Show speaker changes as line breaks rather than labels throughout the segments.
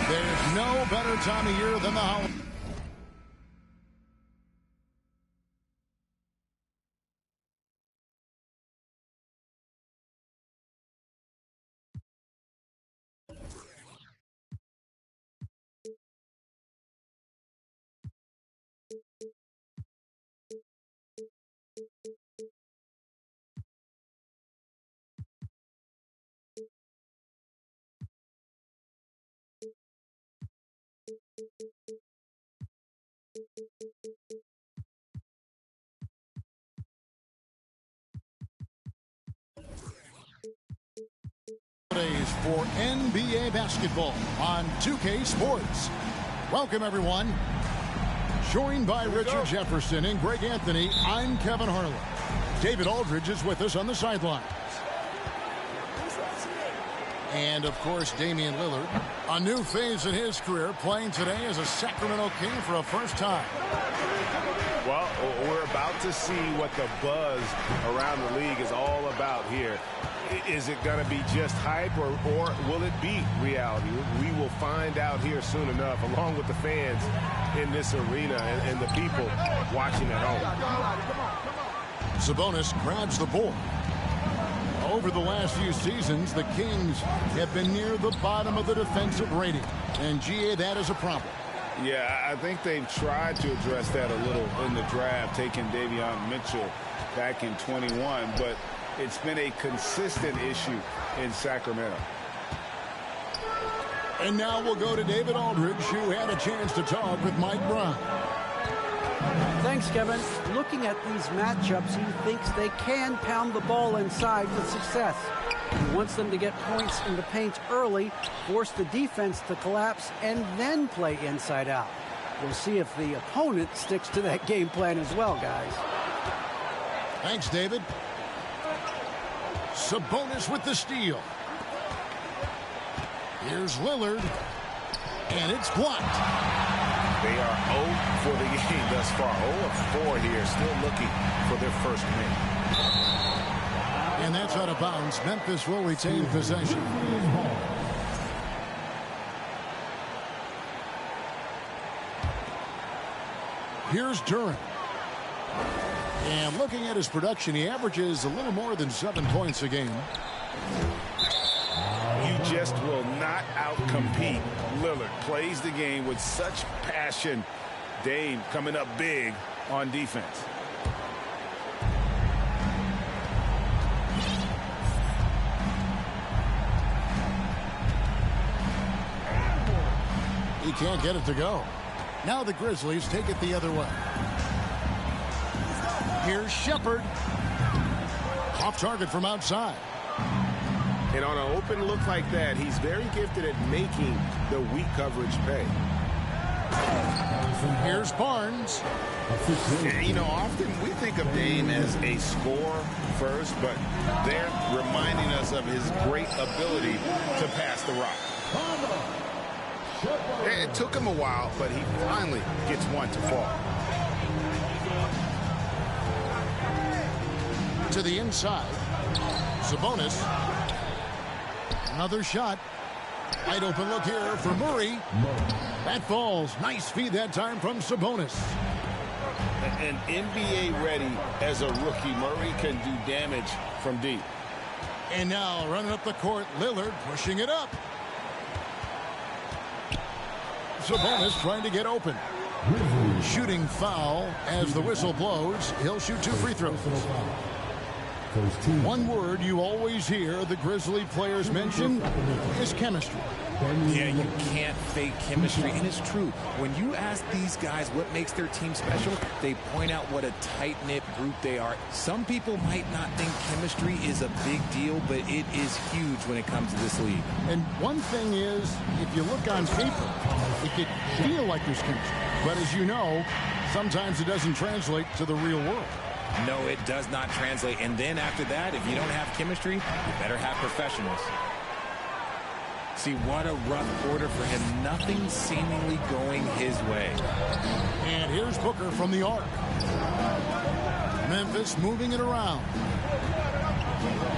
There's no better time of year than the holidays. For NBA basketball on 2K Sports. Welcome, everyone. Joined by Richard Jefferson and Greg Anthony, I'm Kevin Harlan. David Aldridge is with us on the sidelines. And, of course, Damian Lillard. A new phase in his career, playing today as a Sacramento King for a first time.
Well, we're about to see what the buzz around the league is all about here. Is it going to be just hype, or will it be reality? We will find out here soon enough, along with the fans in this arena and the people watching at home.
Sabonis grabs the board. Over the last few seasons, the Kings have been near the bottom of the defensive rating. And, GA, that is a problem.
Yeah, I think they've tried to address that a little in the draft, taking Davion Mitchell back in 21, but it's been a consistent issue in Sacramento.
And now we'll go to David Aldridge, who had a chance to talk with Mike Brown.
Thanks, Kevin. Looking at these matchups, he thinks they can pound the ball inside with success. He wants them to get points in the paint early, force the defense to collapse, and then play inside out. We'll see if the opponent sticks to that game plan as well, guys.
Thanks, David. Sabonis with the steal. Here's Lillard, and it's blocked.
They are 0 for the game thus far. 0 of 4 here, still looking for their first win.
And that's out of bounds. Memphis will retain possession. Here's Durant. And looking at his production, he averages a little more than 7 points a game.
You just will not outcompete Lillard. Plays the game with such passion. Dame coming up big on defense.
He can't get it to go. Now the Grizzlies take it the other way. Here's Shepherd. Off target from outside.
And on an open look like that, he's very gifted at making the weak coverage pay.
Here's Barnes.
You know, often we think of Dame as a scorer first, but they're reminding us of his great ability to pass the rock. It took him a while, but he finally gets one to fall.
To the inside. Sabonis. Another shot. Wide open look here for Murray. That falls. Nice feed that time from Sabonis.
And NBA ready as a rookie, Murray can do damage from deep.
And now running up the court, Lillard pushing it up. Sabonis trying to get open. Shooting foul as the whistle blows. He'll shoot 2 free throws. One word you always hear the Grizzly players mention is chemistry.
Yeah, you can't fake chemistry, and it's true. When you ask these guys what makes their team special, they point out what a tight-knit group they are. Some people might not think chemistry is a big deal, but it is huge when it comes to this league.
And one thing is, if you look on paper, it could feel like there's chemistry. But as you know, sometimes it doesn't translate to the real world.
No, it does not translate. And then after that, if you don't have chemistry, you better have professionals. See, what a rough quarter for him. Nothing seemingly going his way.
And here's Booker from the arc. Memphis moving it around.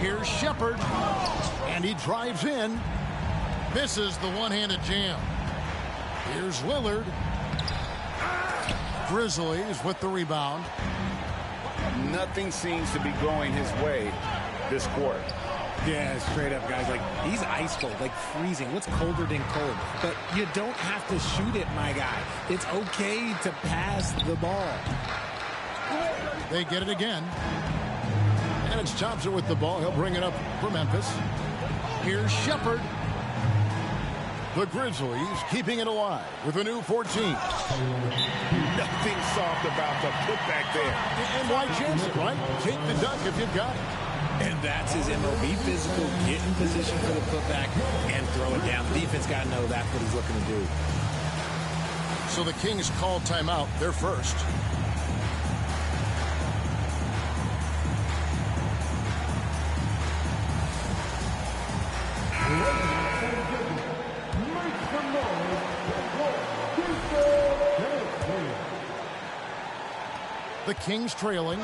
Here's Shepherd. And he drives in. Misses the one-handed jam. Here's Lillard. Grizzlies with the rebound.
Nothing seems to be going his way this quarter.
Yeah, straight up, guys. Like, he's ice cold, like freezing. What's colder than cold? But you don't have to shoot it, my guy. It's okay to pass the ball.
They get it again. And it's Thompson with the ball. He'll bring it up for Memphis. Here's Shepherd. The Grizzlies keeping it alive with a new 14.
Nothing soft about the putback there.
And why chance it, right? Take the dunk if you've got it.
And that's his MO. Be physical, get in position for the putback, and throw it down. Defense got to know that's what he's looking to do.
So the Kings call timeout. They're first. The Kings trailing.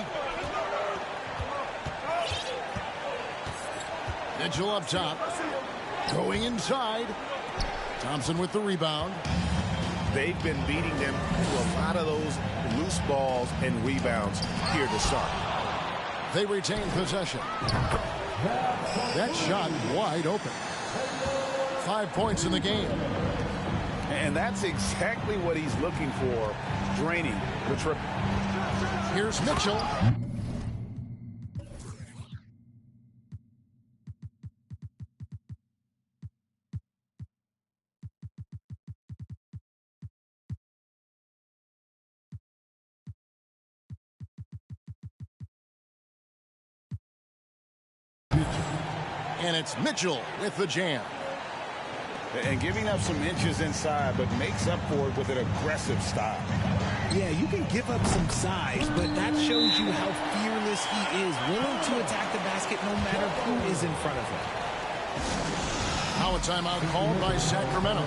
Mitchell up top. Going inside. Thompson with the rebound.
They've been beating them to a lot of those loose balls and rebounds here to start.
They retain possession. That shot wide open. 5 points in the game.
And that's exactly what he's looking for, draining the triple.
Here's Mitchell. And it's Mitchell with the jam.
And giving up some inches inside, but makes up for it with an aggressive style.
Yeah, you can give up some size, but that shows you how fearless he is, willing to attack the basket no matter who is in front of him.
Now a timeout called by Sacramento.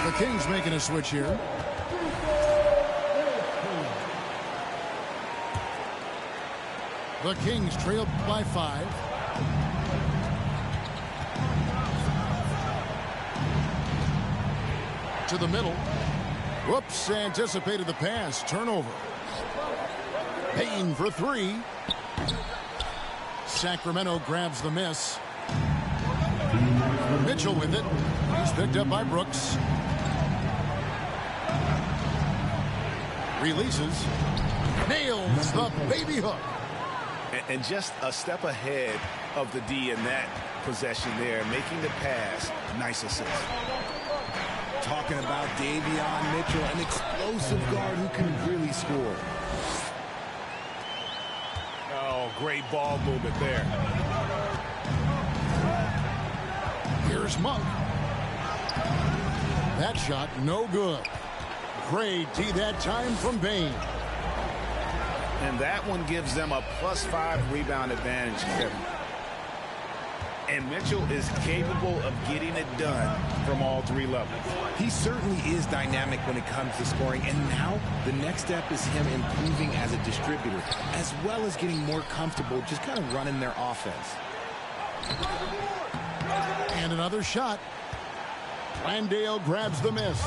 The Kings making a switch here. The Kings trailed by 5. To the middle. Whoops, anticipated the pass. Turnover. Payne for 3. Sacramento grabs the miss. Mitchell with it. He's picked up by Brooks. Releases. Nails the baby hook.
And just a step ahead of the D in that possession there, making the pass. Nice assist.
Talking about Davion Mitchell, an explosive guard who can really score.
great ball movement there.
Here's Monk. That shot, no good. Great D that time from Bane.
And that one gives them a +5 rebound advantage, Kevin. And Mitchell is capable of getting it done from all three levels.
He certainly is dynamic when it comes to scoring, and now the next step is him improving as a distributor, as well as getting more comfortable just kind of running their offense.
And another shot. Landale grabs the miss.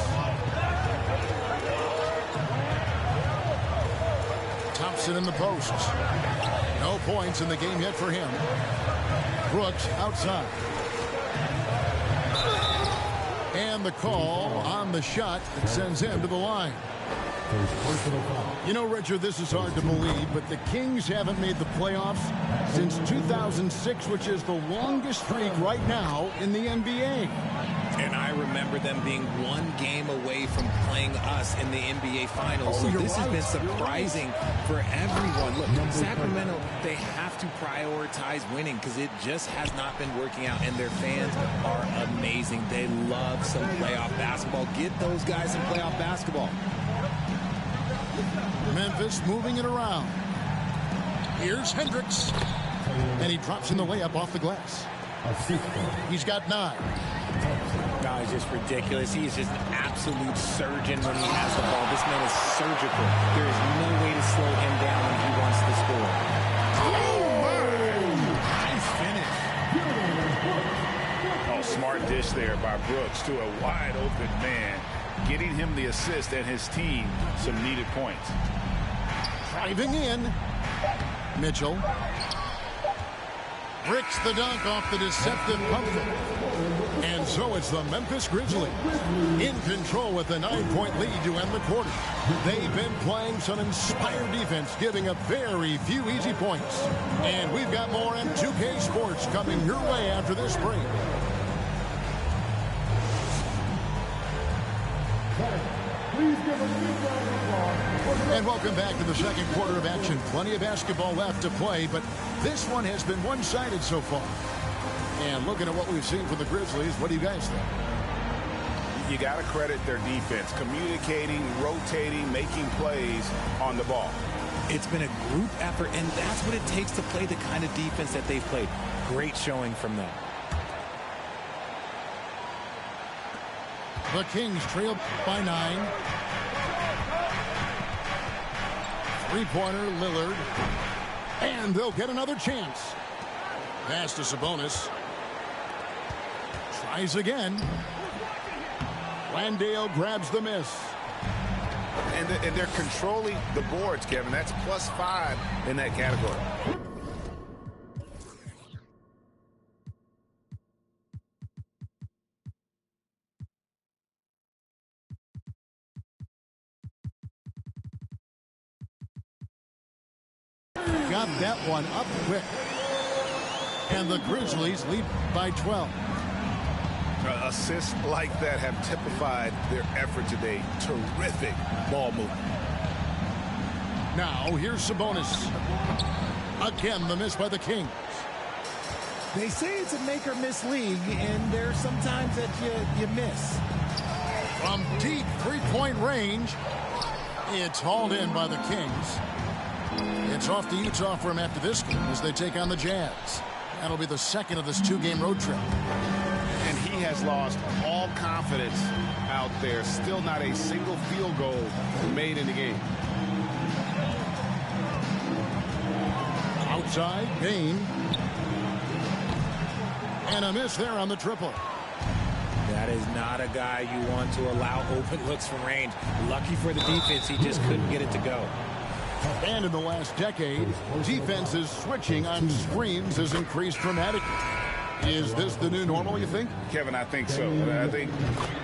Thompson in the post. No points in the game yet for him. Brooks outside. And the call on the shot that sends him to the line. You know, Richard, this is hard to believe, but the Kings haven't made the playoffs since 2006, which is the longest streak right now in the NBA.
And I remember them being one game away from playing us in the NBA Finals. So this has been surprising for everyone. Look, Sacramento, they have to prioritize winning because it just has not been working out. And their fans are amazing. They love some playoff basketball. Get those guys some playoff basketball.
Memphis moving it around. Here's Hendricks. And he drops in the layup off the glass. He's got 9.
No, it's just ridiculous. He is just an absolute surgeon when he has the ball. This man is surgical. There is no way to slow him down when he wants to score.
Nice finish. Oh, smart dish there by Brooks to a wide open man, getting him the assist and his team some needed points.
Driving in. Mitchell. Bricks the dunk off the deceptive pump fake. And so it's the Memphis Grizzlies in control with a 9-point lead to end the quarter. They've been playing some inspired defense, giving up very few easy points. And we've got more on 2K Sports coming your way after this break.
Please give a big round of applause.
And welcome back to the second quarter of action. Plenty of basketball left to play, but this one has been one-sided so far. And looking at what we've seen from the Grizzlies, what do you guys think?
You got to credit their defense, communicating, rotating, making plays on the ball.
It's been a group effort, and that's what it takes to play the kind of defense that they've played. Great showing from them.
The Kings trail by 9. Three-pointer, Lillard. And they'll get another chance. Pass to Sabonis. Tries again. Landale grabs the miss.
And they're controlling the boards, Kevin. That's +5 in that category.
Got that one up quick. And the Grizzlies lead by 12.
Assists like that have typified their effort today. Terrific ball movement.
Now, here's Sabonis. Again, the miss by the Kings.
They say it's a make-or-miss league, and there's sometimes that you miss.
From deep three-point range, it's hauled in by the Kings. It's off to Utah for him after this game as they take on the Jazz. That'll be the second of this 2-game road trip.
And he has lost all confidence out there. Still not a single field goal made in the game.
Outside, Bane. And a miss there on the triple.
That is not a guy you want to allow open looks from range. Lucky for the defense, he just couldn't get it to go.
And in the last decade, defenses switching on screens has increased dramatically. Is this the new normal, you think?
Kevin, I think so. I think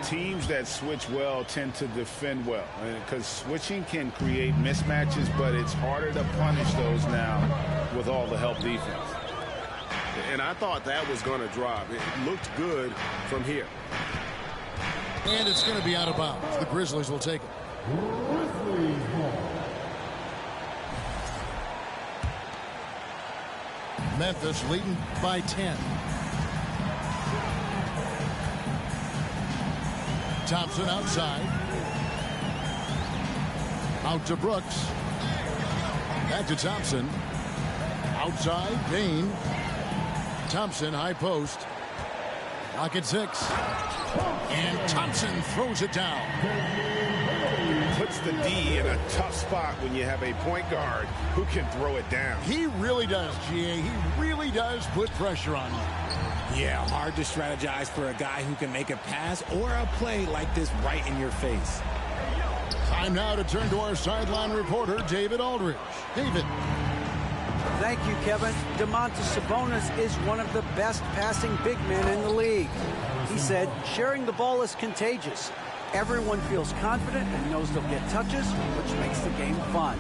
teams that switch well tend to defend well. Because switching can create mismatches, but it's harder to punish those now with all the help defense. And I thought that was going to drop. It looked good from here.
And it's going to be out of bounds. The Grizzlies will take it. Memphis leading by 10. Thompson outside. Out to Brooks. Back to Thompson. Outside, Payne. Thompson, high post. Rocket 6. And Thompson throws it down.
Puts the D in a tough spot when you have a point guard who can throw it down.
He really does, GA. He really does put pressure on you.
Yeah, hard to strategize for a guy who can make a pass or a play like this right in your face.
Time now to turn to our sideline reporter, David Aldridge. David.
Thank you, Kevin. Domantas Sabonis is one of the best passing big men in the league. He said, sharing the ball is contagious. Everyone feels confident and knows they'll get touches, which makes the game fun.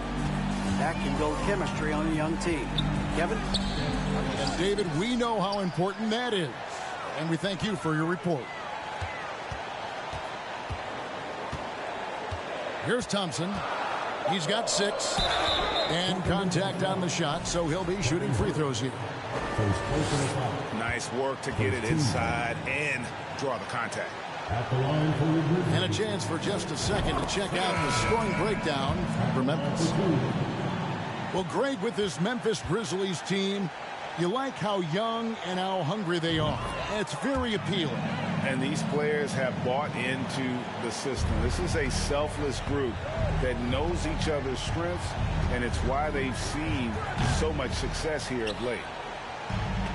That can build chemistry on a young team. Kevin?
And David, we know how important that is. And we thank you for your report. Here's Thompson. He's got 6. And contact on the shot, so he'll be shooting free throws here.
Nice work to get it inside and draw the contact.
And a chance for just a second to check out the scoring breakdown for Memphis. Well, Greg, with this Memphis Grizzlies team, you like how young and how hungry they are. It's very appealing.
And these players have bought into the system. This is a selfless group that knows each other's strengths, and it's why they've seen so much success here of late.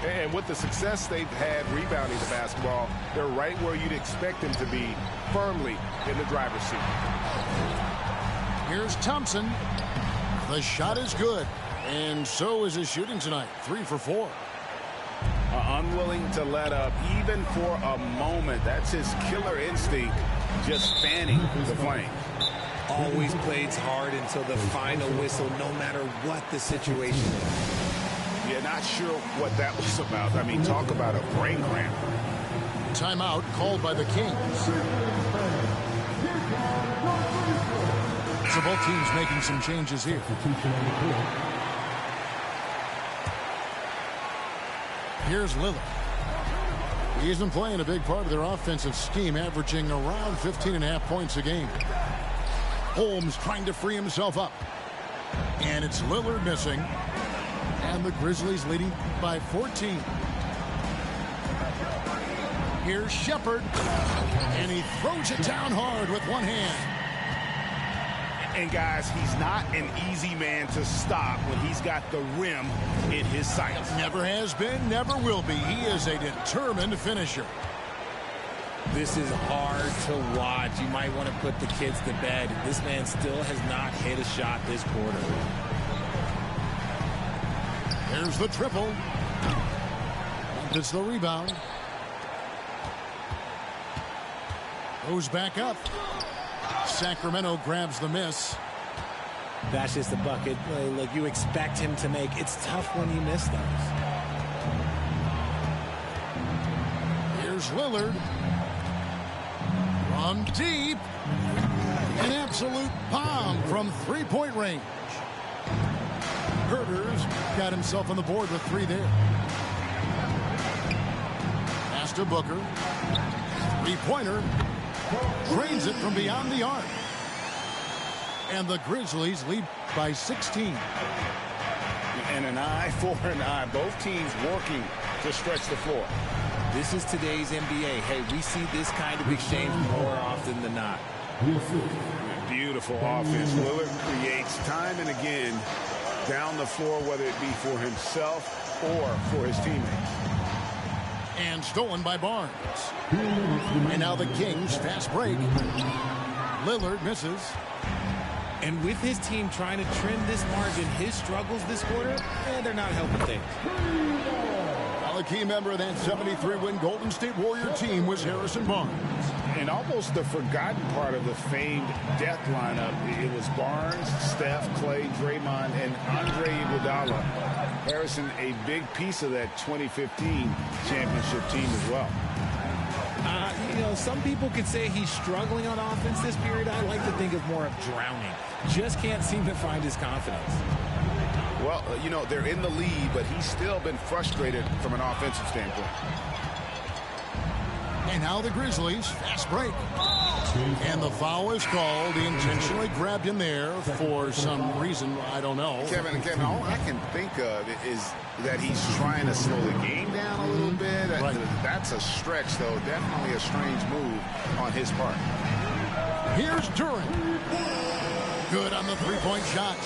And with the success they've had rebounding the basketball, they're right where you'd expect them to be, firmly in the driver's seat.
Here's Thompson. The shot is good, and so is his shooting tonight. 3 for 4.
Unwilling to let up even for a moment. That's his killer instinct, just fanning the flame.
Always plays hard until the final whistle, no matter what the situation is.
Yeah, not sure what that was about. I mean, talk about a brain cramp.
Timeout called by the Kings. So both teams making some changes here. Here's Lillard. He's been playing a big part of their offensive scheme, averaging around 15.5 points a game. Holmes trying to free himself up. And it's Lillard missing. And the Grizzlies leading by 14. Here's Shepherd. And he throws it down hard with one hand.
And guys, he's not an easy man to stop when he's got the rim in his sights.
Never has been, never will be. He is a determined finisher.
This is hard to watch. You might want to put the kids to bed. This man still has not hit a shot this quarter.
Here's the triple. It's the rebound. Goes back up. Sacramento grabs the miss.
That's just a bucket. Look, you expect him to make. It's tough when you miss those.
Here's Lillard. From deep. An absolute bomb from three-point range. Herter's got himself on the board with 3 there. Pass to Booker. Three-pointer. Drains it from beyond the arc. And the Grizzlies lead by 16.
And an eye for an eye. Both teams working to stretch the floor.
This is today's NBA. Hey, we see this kind of exchange more often than not.
Beautiful offense. Lillard creates time and again down the floor, whether it be for himself or for his teammates.
And stolen by Barnes. And now the Kings fast break. Lillard misses.
And with his team trying to trim this margin, his struggles this quarter, they're not helping things.
Well, a key member of that 73-win Golden State Warrior team was Harrison Barnes.
And almost the forgotten part of the famed death lineup, it was Barnes, Steph, Clay, Draymond, and Andre Iguodala. Harrison, a big piece of that 2015 championship team as well.
You know, some people could say he's struggling on offense this period. I like to think of more of drowning. Just can't seem to find his confidence.
Well, you know, they're in the lead, but he's still been frustrated from an offensive standpoint.
And now the Grizzlies, fast break. And the foul is called. He intentionally grabbed him there for some reason. I don't know.
Kevin, all I can think of is that he's trying to slow the game down a little bit.
Right.
That's a stretch, though. Definitely a strange move on his part.
Here's Duren. Good on the three-point shot.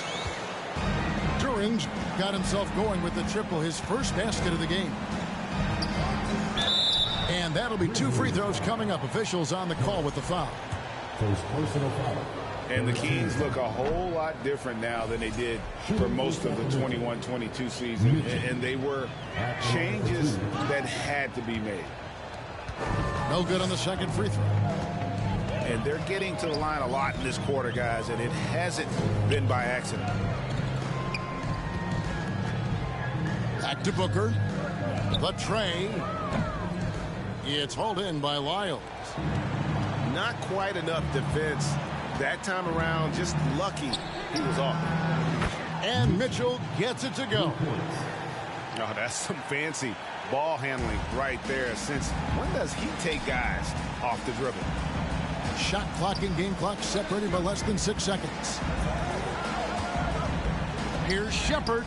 Duren's got himself going with the triple, his first basket of the game. And that'll be 2 free throws coming up. Officials on the call with the foul.
First personal foul.
And the Kings look a whole lot different now than they did for most of the 21-22 season. And they were changes that had to be made.
No good on the second free throw.
And they're getting to the line a lot in this quarter, guys, and it hasn't been by accident.
Back to Booker. The tray. It's hauled in by Lyles.
Not quite enough defense that time around. Just lucky he was off.
And Mitchell gets it to go.
Oh, that's some fancy ball handling right there. Since when does he take guys off the dribble?
Shot clock and game clock separated by less than 6 seconds. Here's Shepard.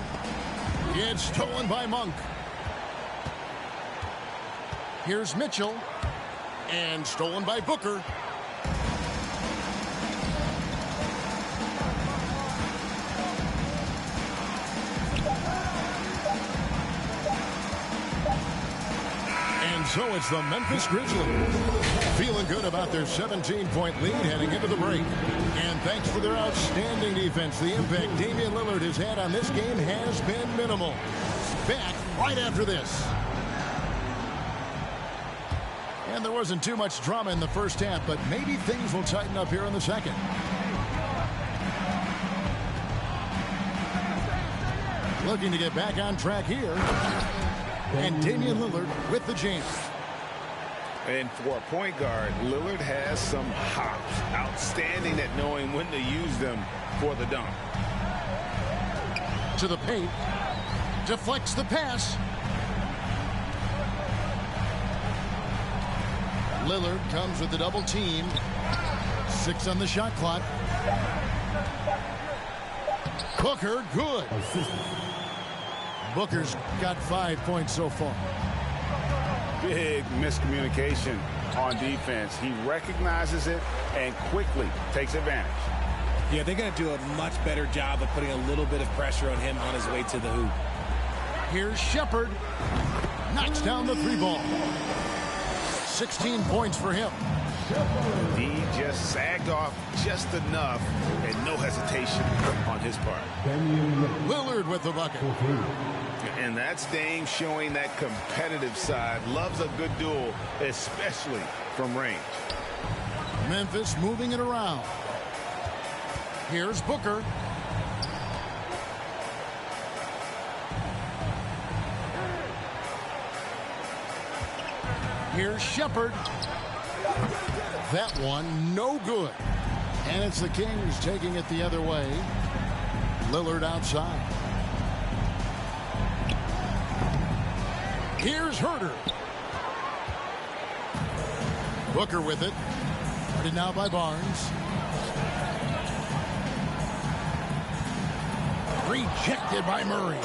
It's stolen by Monk. Here's Mitchell. And stolen by Booker. And so it's the Memphis Grizzlies feeling good about their 17-point lead heading into the break. And thanks to their outstanding defense, the impact Damian Lillard has had on this game has been minimal. Back right after this. And there wasn't too much drama in the first half, but maybe things will tighten up here in the second. Looking to get back on track here. And Damian Lillard with the jam.
And for a point guard, Lillard has some hops. Outstanding at knowing when to use them for the dunk.
To the paint. Deflects the pass. Lillard comes with the double team. 6 on the shot clock. Booker, good. Booker's got 5 points so far.
Big miscommunication on defense. He recognizes it and quickly takes advantage.
Yeah, they're going to do a much better job of putting a little bit of pressure on him on his way to the hoop.
Here's Shepard. Knocks down the 3-ball. 16 points for him.
He just sagged off just enough and no hesitation on his part.
Lillard with the bucket.
And that's Dame showing that competitive side. Loves a good duel, especially from range.
Memphis moving it around. Here's Booker. Here's Shepard. That one no good. And it's the Kings taking it the other way. Lillard outside. Here's Herter. Booker with it. Guarded now by Barnes. Rejected by Murray.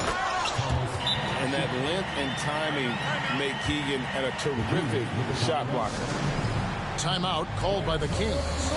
And that length and timing make Keegan a terrific shot blocker.
Timeout called by the Kings.